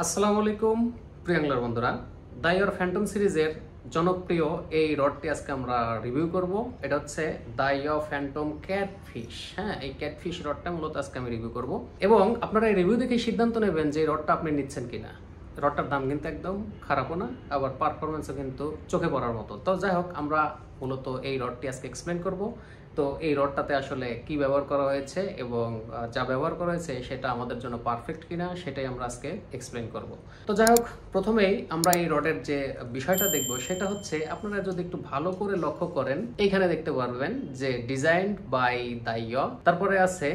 আসসালামু আলাইকুম প্রিয় অ্যাংলার বন্ধুরা, দাইওর ফ্যান্টম সিরিজের জনপ্রিয় এই রডটি আজকে আমরা রিভিউ করব। এটা হচ্ছে দাইও ফ্যান্টম ক্যাটফিশ। হ্যাঁ, এই ক্যাটফিশ রডটা মূলত আজকে আমি রিভিউ করব এবং আপনারা এই রিভিউ দেখে সিদ্ধান্ত নেবেন যে এই রডটা আপনি নিচ্ছেন কিনা। রডটার দাম কিন্তু একদম খারাপও না, আবার পারফরমেন্সও কিন্তু চোখে পড়ার মতো। তো যাই হোক, আমরা মূলত এই রডটি আজকে এক্সপ্লেন করব। তো এই রডটাতে আসলে কি ব্যবহার করা হয়েছে এবং যা ব্যবহার করা হয়েছে সেটা আমাদের জন্য পারফেক্ট কিনা সেটাই আমরা আজকে এক্সপ্লেন করব। তো যাই হোক, প্রথমেই আমরা এই রডের যে বিষয়টা দেখব সেটা হচ্ছে, আপনারা যদি একটু ভালো করে লক্ষ্য করেন এইখানে দেখতে পারবেন যে ডিজাইনড বাই দাইও, তারপরে আছে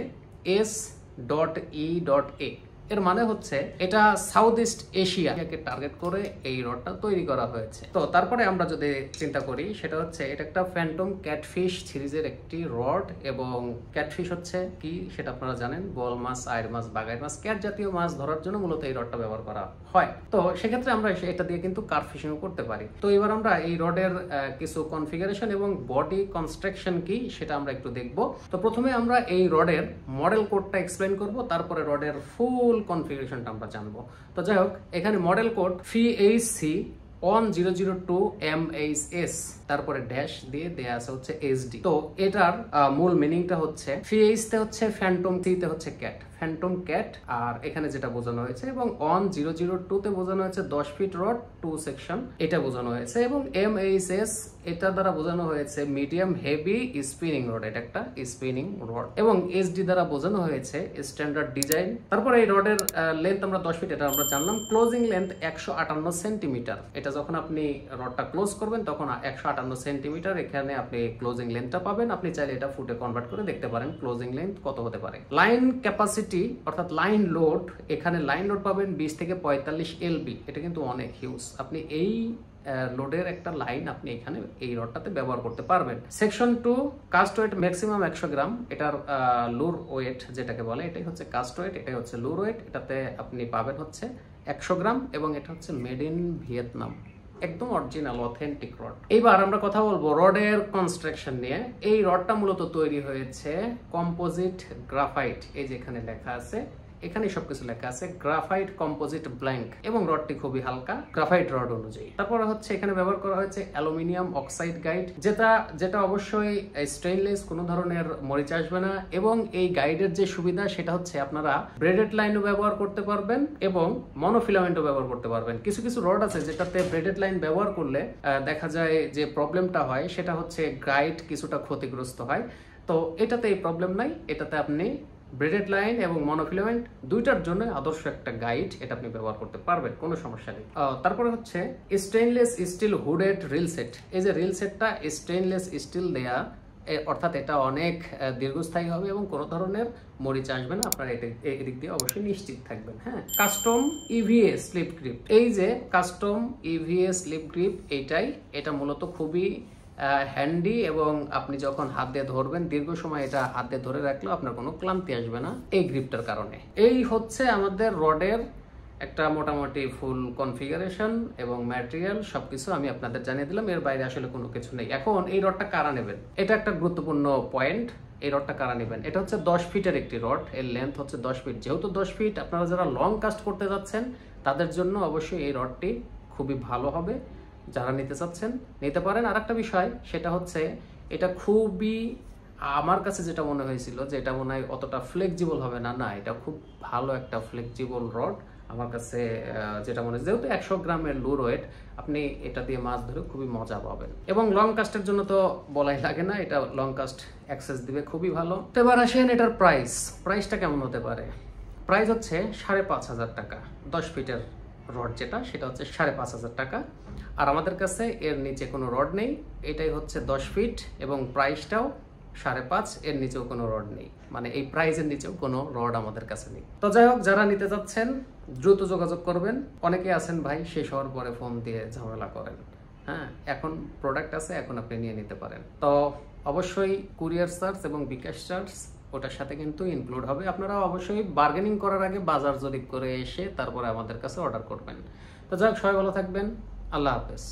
S.E.A। এর মানে হচ্ছে এটা সাউথ ইস্ট এশিয়াকে টার্গেট করে এই রডটা তৈরি করা হয়েছে। তো তারপরে আমরা যদি চিন্তা করি সেটা হচ্ছে এটা একটা ফ্যান্টম ক্যাটফিশ সিরিজের একটি রড, এবং ক্যাটফিশ হচ্ছে কি সেটা আপনারা জানেন, বোয়াল মাছ, আইড় মাছ, বাগাই মাছ, ক্যাট জাতীয় মাছ ধরার জন্য মূলত এই রডটা ব্যবহার করা হয়। তো সেক্ষেত্রে আমরা এটা দিয়ে কিন্তু কার্প ফিশিং করতে পারি। তো এবার আমরা এই রডের কিছু কনফিগারেশন এবং বডি কনস্ট্রাকশন কি সেটা আমরা একটু দেখব। তো প্রথমে আমরা এই রডের মডেল কোডটা এক্সপ্লেন করব, তারপরে রডের ফুল কনফিগারেশনটা আমরা জানবো। তো যাই হোক, এখানে মডেল কোড FHC 1002 MHS, তারপরে ড্যাশ দিয়ে দেয়া আছে হচ্ছে SD। তো এটার মূল মিনিংটা হচ্ছে, FH তে হচ্ছে ফ্যান্টম, C তে হচ্ছে ক্যাট, ফ্যান্টম ক্যাট। আর এখানে যেটা বোঝানো হয়েছে, এবং 1002 তে বোঝানো হয়েছে 10 ফিট রড 2 সেকশন, এটা বোঝানো হয়েছে। এবং MHS এটা দ্বারা বোঝানো হয়েছে মিডিয়াম হেভি স্পিনিং রড, এটা একটা স্পিনিং রড। এবং SD দ্বারা বোঝানো হয়েছে স্ট্যান্ডার্ড ডিজাইন। তারপরে এই রডের লেন্থ আমরা 10 ফিট, এটা আমরা জানলাম। Closing length 158 centimetre. এটা যখন আপনি রডটা ক্লোজ করবেন তখন 158 সেন্টিমিটার এখানে আপনি ক্লোজিং লেন্থটা পাবেন। আপনি চাইলে এটা ফুটে কনভার্ট করে দেখতে পারেন ক্লোজিং লেন্থ কত হতে পারে। লাইন ক্যাপাসিটি অর্থাৎ লাইন লোড, এখানে লাইন লোড পাবেন 20 থেকে 45 LB। এটা কিন্তু অনেক হিউজ। আপনি এই লোডের একটা লাইন আপনি এখানে এই রডটাতে ব্যবহার করতে পারবেন। সেকশন 2 কাস্ট ওয়েট ম্যাক্সিমাম 100 গ্রাম। এটার লুর ওয়েট যেটাকে বলে, এটাই হচ্ছে কাস্ট ওয়েট, এটাই হচ্ছে লুর ওয়েট। এটাতে আপনি পাবেন হচ্ছে 100 গ্রাম, এবং এটা হচ্ছে মেড ইন ভিয়েতনাম, একদম অরিজিনাল অথেন্টিক রড। এইবার আমরা কথা বলবো রডের কনস্ট্রাকশন নিয়ে। এই রডটা মূলত তৈরি হয়েছে কম্পোজিট গ্রাফাইট, এই যে এখানে লেখা আছে, এখানে সবকিছু লেখা আছে গ্রাফাইট কম্পোজিট ব্ল্যাঙ্ক, এবং রডটি খুবই হালকা গ্রাফাইট রড অনুযায়ী। তারপরে হচ্ছে এখানে ব্যবহার করা হয়েছে অ্যালুমিনিয়াম অক্সাইড গাইড, যেটা অবশ্যই স্টেইনলেস, কোনো ধরনের মরিচা আসবে না। এবং এই গাইডের যে সুবিধা সেটা হচ্ছে আপনারা ব্রেডেড লাইনও ব্যবহার করতে পারবেন এবং মনোফিলামেন্টও ব্যবহার করতে পারবেন। কিছু কিছু রড আছে যেটাতে ব্রেডেড লাইন ব্যবহার করলে দেখা যায় যে প্রবলেমটা হয় সেটা হচ্ছে গাইড কিছুটা ক্ষতিগ্রস্ত হয়। তো এটাতে এই প্রবলেম নাই, এটাতে আপনি ব্রেডেড লাইন এবং মনোফিলামেন্ট দুইটার জন্য আদর্শ একটা গাইড, এটা আপনি ব্যবহার করতে পারবেন, কোনো সমস্যা নেই। তারপরে হচ্ছে stainless steel hooded reel set. এই যে রিল সেটটা স্টেইনলেস স্টিল দেয়া, অর্থাৎ এটা অনেক দীর্ঘস্থায়ী হবে এবং কোনো ধরনের মরিচা আসবে না। আপনারা এদিক দিয়ে অবশ্যই নিশ্চিত থাকবেন। হ্যাঁ, কাস্টম EVA স্লিপ গ্রিপ। এই যে কাস্টম EVA স্লিপ গ্রিপ, এটা মূলত খুবই হ্যান্ডি, এবং আপনি যখন হাত দিয়ে ধরবেন দীর্ঘ সময় এটা হাত দিয়ে ধরে রাখলেও আপনার কোনো ক্লান্তি আসবে না এই গ্রিপটার কারণে। এই হচ্ছে আমাদের রডের একটা মোটামুটি ফুল কনফিগারেশন এবং ম্যাটেরিয়াল সবকিছু আমি আপনাদের জানিয়ে দিলাম। এর বাইরে আসলে কোনো কিছু নেই। এখন এই রডটা কারা নেবেন, এটা একটা গুরুত্বপূর্ণ পয়েন্ট। এই রডটা কারা নেবেন, এটা হচ্ছে 10 ফিটের একটি রড, এর লেন্থ হচ্ছে 10 ফিট। যেহেতু 10 ফিট, আপনারা যারা লং কাস্ট করতে যাচ্ছেন তাদের জন্য অবশ্যই এই রডটি খুবই ভালো হবে। যারা নিতে চাচ্ছেন নিতে পারেন। আর একটা বিষয় সেটা হচ্ছে, এটা খুবই, আমার কাছে যেটা মনে হয়েছিল যে এটা মনে হয় অতটা ফ্লেক্সিবল হবে না, না এটা খুব ভালো একটা ফ্লেক্সিবল রড আমার কাছে যেটা মনে হয়। যেহেতু 100 গ্রামের লুর ওয়েট, আপনি এটা দিয়ে মাছ ধরে খুবই মজা পাবেন। এবং লং কাস্টের জন্য তো বলাই লাগে না, এটা লং কাস্ট অ্যাক্সেস দিবে খুবই ভালো। তো এবার আসেন এটার প্রাইসটা কেমন হতে পারে। প্রাইস হচ্ছে 5,500 টাকা। 10 ফিটের রড যেটা, সেটা হচ্ছে 5,500 টাকা। আর আমাদের কাছে এর নিচে কোনো রড নেই, এটাই হচ্ছে 10 ফিট, এবং প্রাইসটাও 5,500, এর নিচেও কোনো রড নেই, মানে এই প্রাইসের নিচেও কোনো রড আমাদের কাছে নেই। তো যাই হোক, যারা নিতে চাচ্ছেন দ্রুত যোগাযোগ করবেন। অনেকে আছেন ভাই শেষ হওয়ার পরে ফোন দিয়ে ঝামেলা করেন। হ্যাঁ, এখন প্রোডাক্ট আছে, এখন আপনি নিয়ে নিতে পারেন। তো অবশ্যই কুরিয়ার চার্জ এবং বিকাশ চার্জ ওটার সাথে কিন্তু ইনক্লুড হবে। আপনারা অবশ্যই বার্গেনিং করার আগে বাজার জরিপ করে এসে তারপরে আমাদের কাছে অর্ডার করবেন। তো যাই হোক, সবাই ভালো থাকবেন। আল্লাহ হাফেজ।